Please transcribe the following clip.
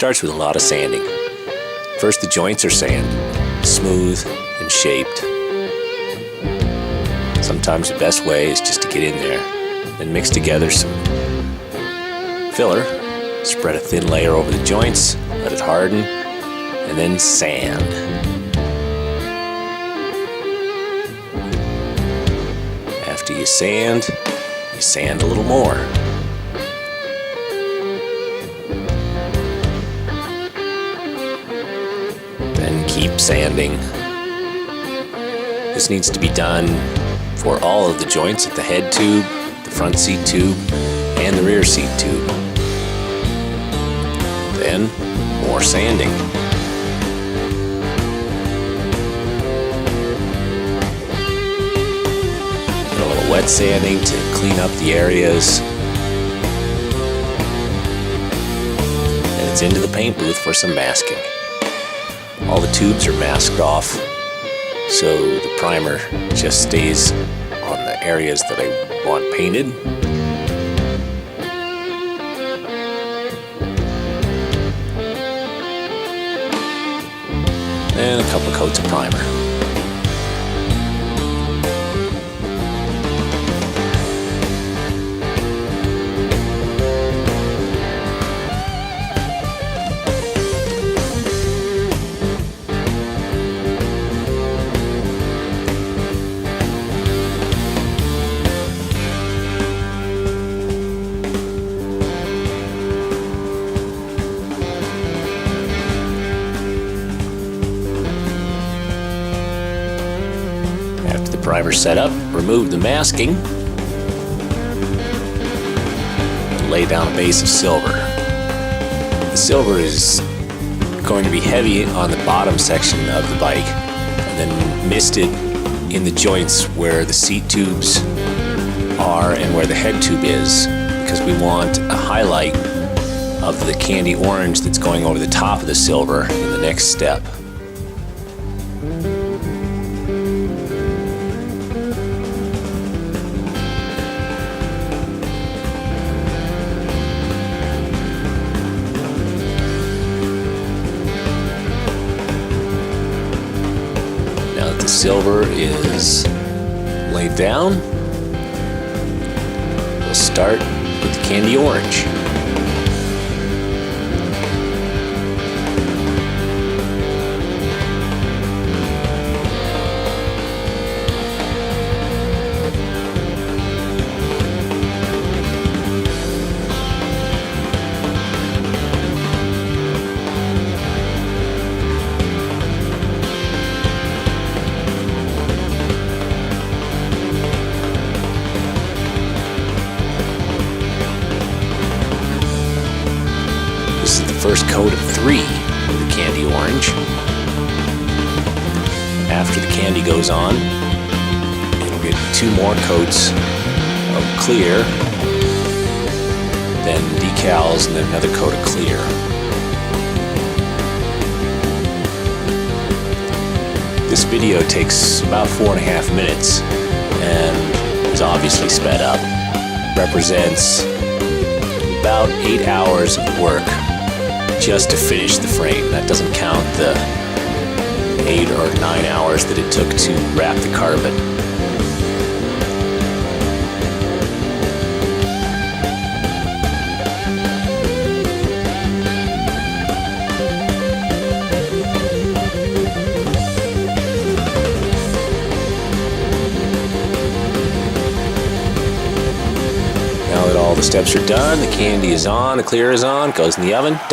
starts with a lot of sanding. First, the joints are sanded, smooth and shaped. Sometimes the best way is just to get in there, then mix together some filler, spread a thin layer over the joints, let it harden, and then sand. After you sand a little more. Then keep sanding. This needs to be done for all of the joints at the head tube, the front seat tube, and the rear seat tube. Then, more sanding. A little wet sanding to clean up the areas. And it's into the paint booth for some masking. All the tubes are masked off, so the primer just stays on the areas that I want painted. And a couple of coats of primer. Primer set up, remove the masking, lay down a base of silver. The silver is going to be heavy on the bottom section of the bike, and then misted in the joints where the seat tubes are and where the head tube is, because we want a highlight of the candy orange that's going over the top of the silver in the next step. The silver is laid down. We'll start with the candy orange. This is the first coat of 3 of the candy orange. After the candy goes on, it'll get 2 more coats of clear, then decals, and then another coat of clear. This video takes about 4.5 minutes and is obviously sped up. Represents about 8 hours of work just to finish the frame. That doesn't count the 8 or 9 hours that it took to wrap the carbon. Now that all the steps are done, the candy is on, the clear is on, goes in the oven, done.